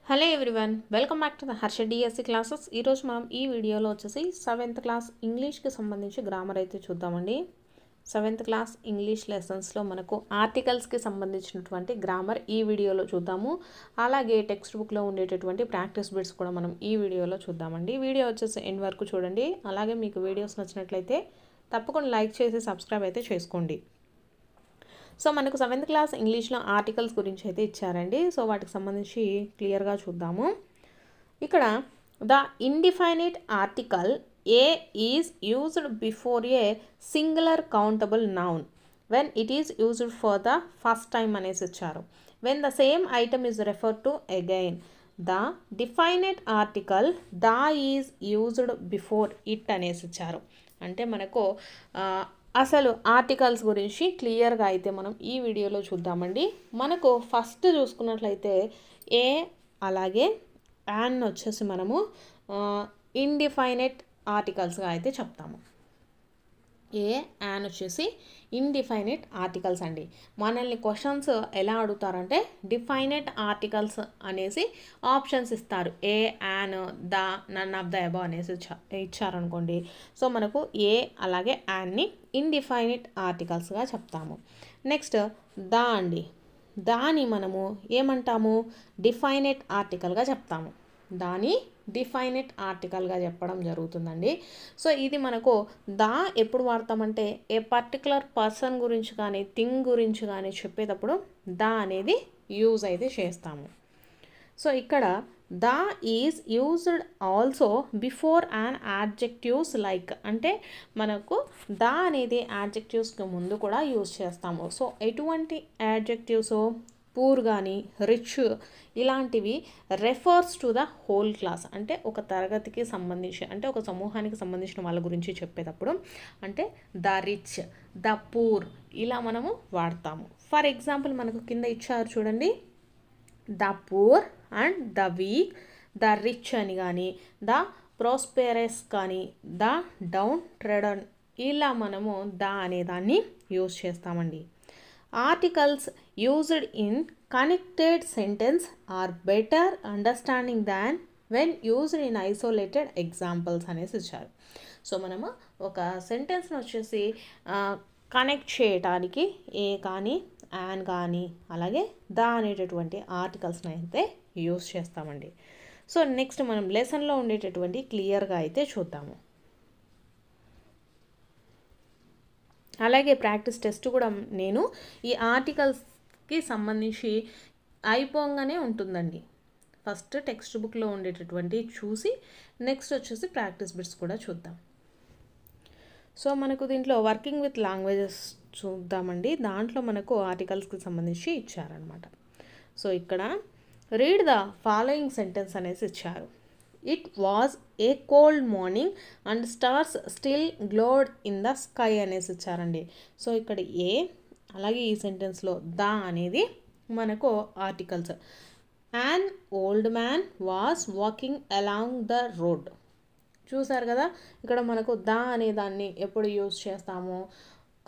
Hello everyone, welcome back to the Harsha DSC classes. ఈరోజు మనం ఈ వీడియోలో వచ్చేసి 7th క్లాస్ ఇంగ్లీష్కి సంబంధించి గ్రామర్ అయితే చూద్దామండి. 7th క్లాస్ ఇంగ్లీష్ లెసన్స్లో మనకు ఆర్టికల్స్కి సంబంధించినటువంటి గ్రామర్ ఈ వీడియోలో చూద్దాము. అలాగే టెక్స్ట్ బుక్లో ఉండేటటువంటి ప్రాక్టీస్ బిట్స్ కూడా మనం ఈ వీడియోలో చూద్దామండి. వీడియో వచ్చేసి ఎండ్ వరకు చూడండి. అలాగే మీకు వీడియోస్ నచ్చినట్లయితే తప్పకుండా లైక్ చేసి సబ్స్క్రైబ్ అయితే చేసుకోండి. సో మనకు 7th క్లాస్ ఇంగ్లీష్లో ఆర్టికల్స్ గురించి అయితే ఇచ్చారండి. సో వాటికి సంబంధించి క్లియర్గా చూద్దాము. ఇక్కడ the indefinite article a is used before a singular countable noun when it is used for the first time అనేసి ఇచ్చారు. When the same item is refer to again. The definite article the is used before it అనేసి ఇచ్చారు. అంటే మనకు అసలు articles గురించి క్లియర్గా అయితే మనం ఈ వీడియోలో చూద్దామండి. మనకు ఫస్ట్ చూసుకున్నట్లయితే ఏ అలాగే యాన్ వచ్చేసి మనము ఇండిఫైనైట్ ఆర్టికల్స్గా అయితే చెప్తాము. ఏ యాన్ వచ్చేసి ఇండిఫైనైట్ ఆర్టికల్స్ అండి. మనల్ని క్వశ్చన్స్ ఎలా అడుగుతారంటే డిఫైనైట్ ఆర్టికల్స్ అనేసి ఆప్షన్స్ ఇస్తారు. A an the none of the above అనేసి ఇచ్చారనుకోండి. సో మనకు ఏ అలాగే యాన్ని ఇండిఫైనైట్ ఆర్టికల్స్గా చెప్తాము. నెక్స్ట్ ద అండి, దాని మనము ఏమంటాము? డిఫైనైట్ ఆర్టికల్గా చెప్తాము. దాని డిఫైనైట్ ఆర్టికల్గా చెప్పడం జరుగుతుందండి. సో ఇది మనకు దా ఎప్పుడు వాడతామంటే ఏ పర్టికులర్ పర్సన్ గురించి కానీ థింగ్ గురించి కానీ చెప్పేటప్పుడు దా అనేది యూజ్ అయితే చేస్తాము. సో ఇక్కడ the is used also before an adjectives like, అంటే మనకు ద అనేది యాడ్జెక్టివ్స్కి ముందు కూడా యూజ్ చేస్తాము. సో ఎటువంటి యాడ్జెక్టివ్స్? పూర్ కానీ రిచ్ ఇలాంటివి refers to the whole class, అంటే ఒక తరగతికి సంబంధించి అంటే ఒక సమూహానికి సంబంధించిన వాళ్ళ గురించి చెప్పేటప్పుడు అంటే ద రిచ్, ద పూర్ ఇలా మనము వాడతాము. ఫర్ ఎగ్జాంపుల్ మనకు కింద ఇచ్చారు చూడండి, the poor and the week, the rich అని కానీ ద ప్రాస్పెరస్ కానీ ద డౌన్ ట్రెడన్ ఇలా మనము ద అనేదాన్ని యూజ్ చేస్తామండి. Articles used in connected sentence are better understanding than when used in isolated examples అనేసి ఇచ్చారు. సో మనము ఒక సెంటెన్స్ని వచ్చేసి కనెక్ట్ చేయడానికి ఏ కానీ యాన్ కానీ అలాగే ద అనేటటువంటి ఆర్టికల్స్ని అయితే యూజ్ చేస్తామండి. సో నెక్స్ట్ మనం లెసన్లో ఉండేటటువంటి క్లియర్గా అయితే చూద్దాము. అలాగే ప్రాక్టీస్ టెస్ట్ కూడా నేను ఈ ఆర్టికల్స్కి సంబంధించి అయిపోగానే ఉంటుందండి. ఫస్ట్ టెక్స్ట్ బుక్లో ఉండేటటువంటి చూసి నెక్స్ట్ వచ్చేసి ప్రాక్టీస్ బిట్స్ కూడా చూద్దాం. సో మనకు దీంట్లో వర్కింగ్ విత్ లాంగ్వేజెస్ చూద్దామండి. దాంట్లో మనకు ఆర్టికల్స్కి సంబంధించి ఇచ్చారనమాట. సో ఇక్కడ రీడ్ ద ఫాలోయింగ్ సెంటెన్స్ అనేసి ఇచ్చారు. It was a cold morning and stars still glowed in the sky అనేసి ఇచ్చారండి. సో ఇక్కడ ఏ అలాగే ఈ సెంటెన్స్లో ద అనేది మనకు articles. An old man was walking along the road. చూసారు కదా, ఇక్కడ మనకు ద అనే దాన్ని ఎప్పుడు యూజ్ చేస్తాము?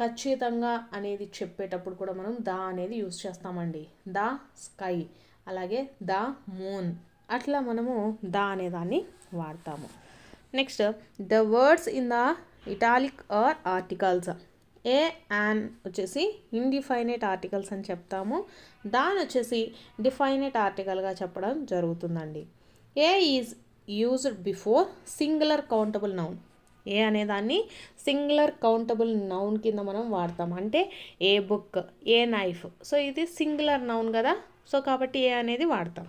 ఖచ్చితంగా అనేది చెప్పేటప్పుడు కూడా మనం ద అనేది యూజ్ చేస్తామండి. ద స్కై అలాగే ద మూన్ అట్లా మనము ద అనేదాన్ని వాడతాము. Next the words in the italic are articles. A an వచ్చేసి ఇండిఫైనైట్ ఆర్టికల్స్ అని చెప్తాము. దాని వచ్చేసి డిఫైనైట్ ఆర్టికల్గా చెప్పడం జరుగుతుందండి. A is used before singular countable noun. A అనేదాన్ని సింగులర్ కౌంటబుల్ నౌన్ కింద మనం వాడతాం. అంటే a book, a knife. So ఇది సింగులర్ నౌన్ కదా, సో కాబట్టి ఏ అనేది వాడతాం.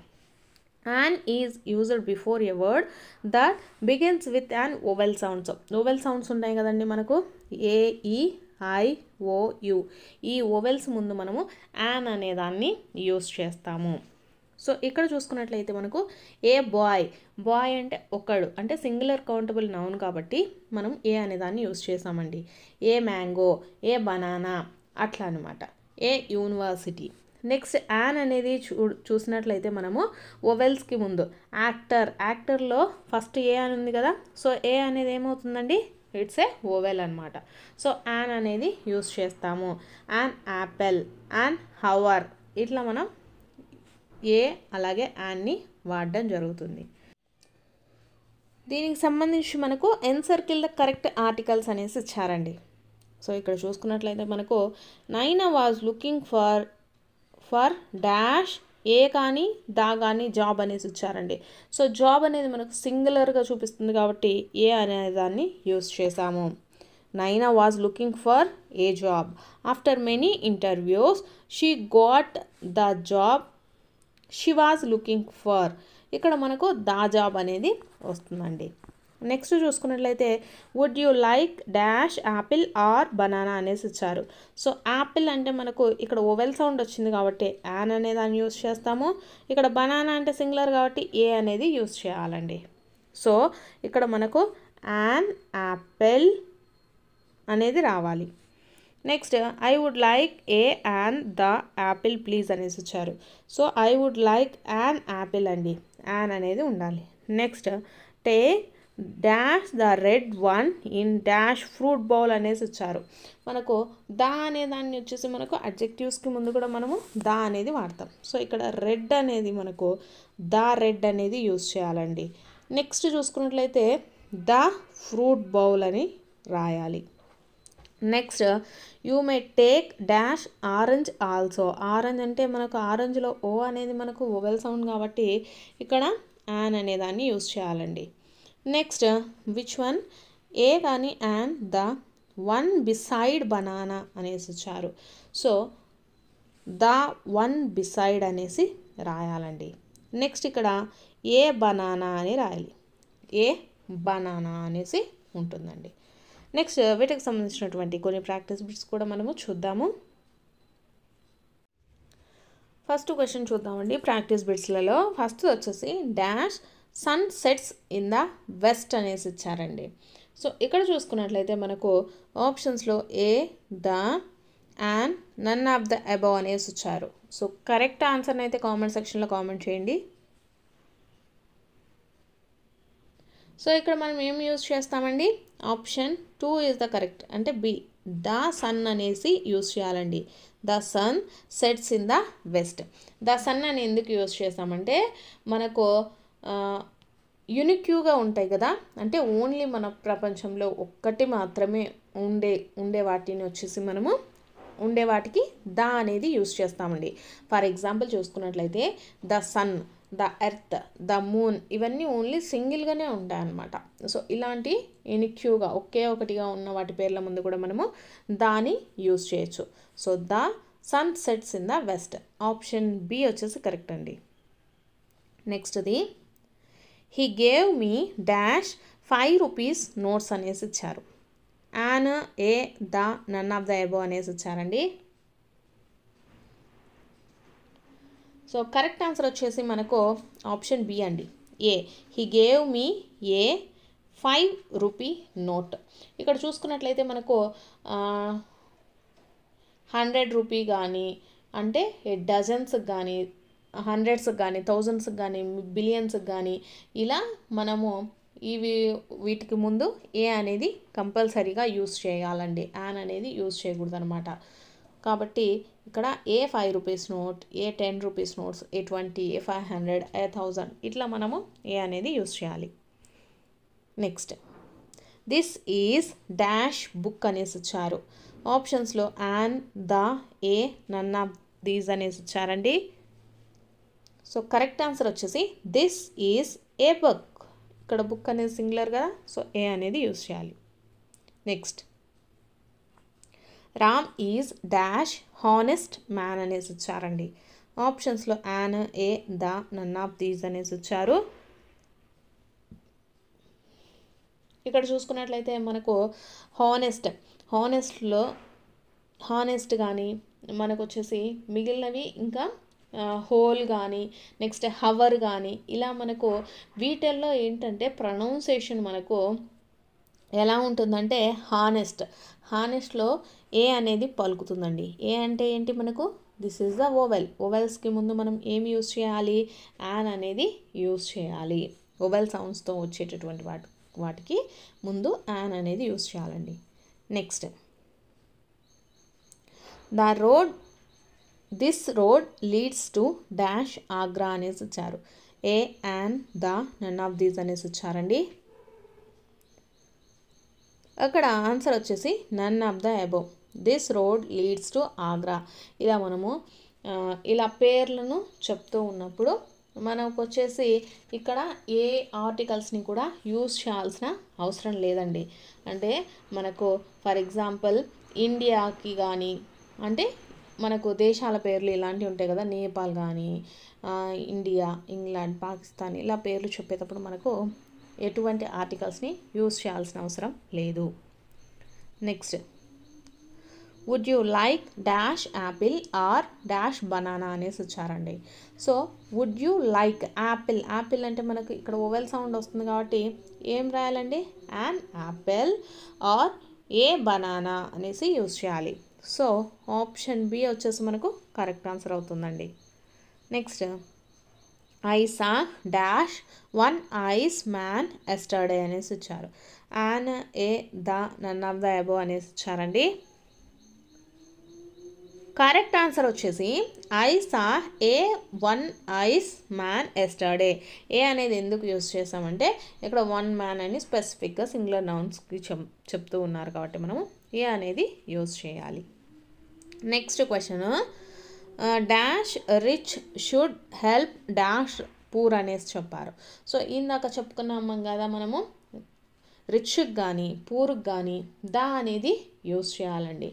An is used before a word that begins with an vowel sounds. Vowel sounds ఉంటాయి కదండి మనకు, ఏ, ఈ, ఐ, ఓ, యు. ఈ వోవెల్స్ ముందు మనము యాన్ అనేదాన్ని యూజ్ చేస్తాము. సో ఇక్కడ చూసుకున్నట్లయితే మనకు ఏ బాయ్, బాయ్ అంటే ఒకడు, అంటే సింగులర్ కౌంటబుల్ నౌన్ కాబట్టి మనం ఏ అనేదాన్ని యూజ్ చేసామండి. ఏ మ్యాంగో, ఏ బనానా అట్లా అనమాట. ఏ యూనివర్సిటీ. నెక్స్ట్ యాన్ అనేది చూసినట్లయితే మనము వోవెల్స్కి ముందు యాక్టర్, యాక్టర్లో ఫస్ట్ ఏ అని ఉంది కదా, సో ఏ అనేది ఏమవుతుందండి? ఇట్స్ ఏ వోవెల్ అనమాట. సో యాన్ అనేది యూజ్ చేస్తాము. యాన్ యాపిల్, యాన్ హవర్ ఇట్లా మనం ఏ అలాగే యాన్ని వాడడం జరుగుతుంది. దీనికి సంబంధించి మనకు ఎన్సర్కిల్ ద కరెక్ట్ ఆర్టికల్స్ అనేసి ఇచ్చారండి. సో ఇక్కడ చూసుకున్నట్లయితే మనకు నైనా వాజ్ లుకింగ్ ఫర్ డాష్ ఏ కానీ దా కానీ జాబ్ అనేసి ఇచ్చారండి. సో జాబ్ అనేది మనకు సింగులర్గా చూపిస్తుంది కాబట్టి ఏ అనే దాన్ని యూస్ చేసాము. Naina was looking for a job. After many interviews she got the job she was looking for. ఇక్కడ మనకు దా జాబ్ అనేది వస్తుందండి. నెక్స్ట్ చూసుకున్నట్లయితే would you like dash apple or banana అనేసి ఇచ్చారు. సో యాపిల్ అంటే మనకు ఇక్కడ ఓవెల్ సౌండ్ వచ్చింది కాబట్టి యాన్ అనే దాన్ని యూస్ చేస్తాము. ఇక్కడ బనానా అంటే సింగులర్ కాబట్టి ఏ అనేది యూస్ చేయాలండి. సో ఇక్కడ మనకు యాన్ యాపిల్ అనేది రావాలి. Next I would like a an the apple please అనేసి ఇచ్చారు. So I would like an apple అండి, యాన్ అనేది ఉండాలి. Next take dash the red one in dash fruit bowl అనేసి ఇచ్చారు. మనకు దా అనే దాన్ని వచ్చేసి మనకు అడ్జెక్టివ్స్కి ముందు కూడా మనము దా అనేది వాడతాం. సో ఇక్కడ రెడ్ అనేది మనకు ద రెడ్ అనేది యూస్ చేయాలండి. నెక్స్ట్ చూసుకున్నట్లయితే ద ఫ్రూట్ బౌల్ అని రాయాలి. Next you may take dash orange also. Orange అంటే మనకు ఆరెంజ్లో ఓ అనేది మనకు ఓవెల్ సౌండ్ కాబట్టి ఇక్కడ యాన్ అనే దాన్ని యూస్ చేయాలండి. నెక్స్ట్ విచ్ వన్ ఏ కానీ an the one beside banana అనేసి ఇచ్చారు. సో ద వన్ బిసైడ్ అనేసి రాయాలండి. నెక్స్ట్ ఇక్కడ ఏ బనానా అని రాయాలి, ఏ బనానా అనేసి ఉంటుందండి. నెక్స్ట్ వీటికి సంబంధించినటువంటి కొన్ని ప్రాక్టీస్ బిట్స్ కూడా మనము చూద్దాము. ఫస్ట్ క్వశ్చన్ చూద్దామండి ప్రాక్టీస్ బిట్స్లలో. ఫస్ట్ వచ్చేసి dash sun sets in the west అనేసి ఇచ్చారండి. సో ఇక్కడ చూసుకున్నట్లయితే మనకు ఆప్షన్స్లో a the and none of the above అనేసి ఇచ్చారు. సో కరెక్ట్ ఆన్సర్ని అయితే కామెంట్ సెక్షన్లో కామెంట్ చేయండి. సో ఇక్కడ మనం ఏం యూజ్ చేస్తామండి, ఆప్షన్ 2 ఈజ్ ద కరెక్ట్, అంటే బి ద సన్ అనేసి యూజ్ చేయాలండి. The sun sets in the west. The sun అని ఎందుకు యూజ్ చేస్తామంటే మనకు యూనిక్యూగా ఉంటాయి కదా, అంటే ఓన్లీ మన ప్రపంచంలో ఒక్కటి మాత్రమే ఉండే వాటిని వచ్చేసి మనము ఉండే వాటికి ద అనేది యూజ్ చేస్తామండి. ఫర్ ఎగ్జాంపుల్ చూసుకున్నట్లయితే the sun, the earth, the moon ఇవన్నీ ఓన్లీ సింగిల్గానే ఉంటాయి అన్నమాట. సో ఇలాంటి యూనిక్యూగా ఒకే ఒకటిగా ఉన్న వాటి పేర్ల ముందు కూడా మనము దాని యూజ్ చేయొచ్చు. So the sun sets in the west, option B వచ్చేసి కరెక్ట్ అండి. నెక్స్ట్ది he gave me dash 5 rupees notes అనేసి ఇచ్చారు. An a the none of the above అనేసి ఇచ్చారండి. సో కరెక్ట్ ఆన్సర్ వచ్చేసి మనకు ఆప్షన్ బి అండి, a he gave me a 5 rupee note. ఇక్కడ చూసుకున్నట్లయితే మనకు 100 రూపీ కానీ అంటే డజన్స్కి కానీ హండ్రెడ్స్కి కానీ థౌజండ్స్కి కానీ బిలియన్స్కి కానీ ఇలా మనము వీటికి ముందు ఏ అనేది కంపల్సరీగా యూస్ చేయాలండి, యాన్ అనేది యూస్ చేయకూడదు అనమాట. కాబట్టి ఇక్కడ a 5 rupees note, a 10 rupees notes, a 20, a 500, a 1000 ఇట్లా మనము ఏ అనేది యూస్ చేయాలి. Next this is dash book అనేసి ఇచ్చారు. ఆప్షన్స్లో an, the, a, none of these అనేసి ఇచ్చారండి. సో కరెక్ట్ ఆన్సర్ వచ్చేసి దిస్ ఈజ్ ఏ బుక్. ఇక్కడ బుక్ అనేది సింగులర్ కదా, సో ఏ అనేది యూస్ చేయాలి. Next Ram is dash honest man అనేసి ఇచ్చారండి. ఆప్షన్స్లో an, a, the, none of these అనేసి ఇచ్చారు. ఇక్కడ చూసుకున్నట్లయితే మనకు హానెస్ట్ కానీ మనకు వచ్చేసి మిగిలినవి ఇంకా హోల్ కానీ నెక్స్ట్ హవర్ కానీ ఇలా మనకు వీటిల్లో ఏంటంటే ప్రొనౌన్సియేషన్ మనకు ఎలా ఉంటుందంటే హానెస్ట్లో ఏ అనేది పలుకుతుందండి. ఏ అంటే ఏంటి మనకు దిస్ ఈజ్ ద ఓవెల్స్కి ముందు మనం ఏమి యూజ్ చేయాలి, యాన్ అనేది యూజ్ చేయాలి. ఓవెల్ సౌండ్స్తో వచ్చేటటువంటి వాటికి ముందు యాన్ అనేది యూజ్ చేయాలండి. Next the road this road leads to dash Agra అనేసి ఇచ్చారు. A and the none of these అనేసి ఇచ్చారండి. అక్కడ ఆన్సర్ వచ్చేసి none of the above. This road leads to Agra. ఇలా మనము ఇలా పేర్లను చెప్తూ ఉన్నప్పుడు మనకు వచ్చేసి ఇక్కడ ఏ ఆర్టికల్స్ని కూడా యూజ్ చేయాల్సిన అవసరం లేదండి. అంటే మనకు ఫర్ ఎగ్జాంపుల్ ఇండియాకి కానీ, అంటే మనకు దేశాల పేర్లు ఇలాంటివి ఉంటాయి కదా, నేపాల్ కానీ, ఇండియా, ఇంగ్లాండ్, పాకిస్తాన్, ఇలా పేర్లు చెప్పేటప్పుడు మనకు ఎటువంటి ఆర్టికల్స్ని యూజ్ చేయాల్సిన అవసరం లేదు. Next, would you like dash apple or dash banana అనేసి వచ్చారండి. So would you like apple, apple అంటే మనకు ఇక్కడ ఓవెల్ సౌండ్ వస్తుంది కాబట్టి ఏం రాయాలండి, an apple or a banana అనేసి యూజ్ చేయాలి. సో ఆప్షన్ బి వచ్చేసి మనకు కరెక్ట్ ఆన్సర్ అవుతుందండి. Next, I saw dash one eyes man yesterday అనేసి ఇచ్చారు. An, a, the, none of the above అనేసి ఇచ్చారండి. కరెక్ట్ ఆన్సర్ వచ్చేసి I saw A one eyes man yesterday. ఏ అనేది ఎందుకు యూజ్ చేసామంటే ఇక్కడ వన్ మ్యాన్ అని స్పెసిఫిక్గా సింగులర్ నౌన్స్కి చెప్తూ ఉన్నారు కాబట్టి మనము ఏ అనేది యూజ్ చేయాలి. Next question, dash rich should help dash poor అనేసి చెప్పారు. సో ఇందాక చెప్పుకున్నాం కదా మనము రిచ్కి కానీ పూర్కి కానీ ద అనేది యూజ్ చేయాలండి.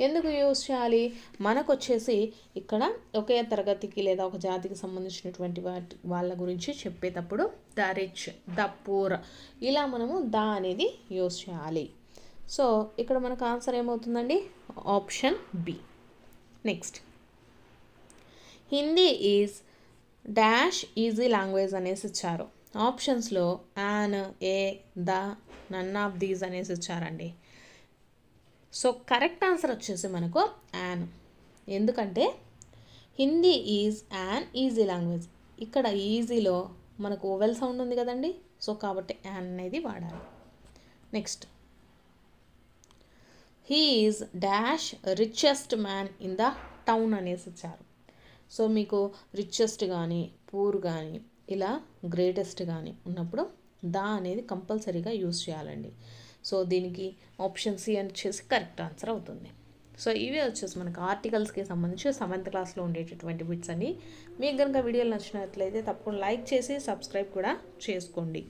ఎందుకు యూజ్ చేయాలి, మనకు వచ్చేసి ఇక్కడ ఒకే తరగతికి లేదా ఒక జాతికి సంబంధించినటువంటి వాళ్ళ గురించి చెప్పేటప్పుడు ద రిచ్, ద పూర్, ఇలా మనము ద అనేది యూజ్ చేయాలి. సో ఇక్కడ మనకు ఆన్సర్ ఏమవుతుందండి, option B. Next, Hindi is dash easy language అనేసి ఇచ్చారు. ఆప్షన్స్లో an, a, the, none of these అనేసి ఇచ్చారండి. సో కరెక్ట్ ఆన్సర్ వచ్చేసి మనకు యాన్. ఎందుకంటే Hindi is an easy language. ఇక్కడ ఈజీలో మనకు ఓవెల్ సౌండ్ ఉంది కదండి, సో కాబట్టి యాన్ అనేది వాడాలి. Next, he is dash richest man in the town అనేసి ఇచ్చారు. సో మీకు రిచెస్ట్ కానీ పూర్ కానీ ఇలా గ్రేటెస్ట్ కానీ ఉన్నప్పుడు ద అనేది కంపల్సరీగా యూజ్ చేయాలండి. సో దీనికి ఆప్షన్ సి అని వచ్చేసి కరెక్ట్ ఆన్సర్ అవుతుంది. సో ఇవే వచ్చేసి మనకు ఆర్టికల్స్కి సంబంధించి 7th క్లాస్లో ఉండేటటువంటి బిట్స్ అండి. మీకు కనుక వీడియోలు నచ్చినట్లయితే తప్పకుండా లైక్ చేసి సబ్స్క్రైబ్ కూడా చేసుకోండి.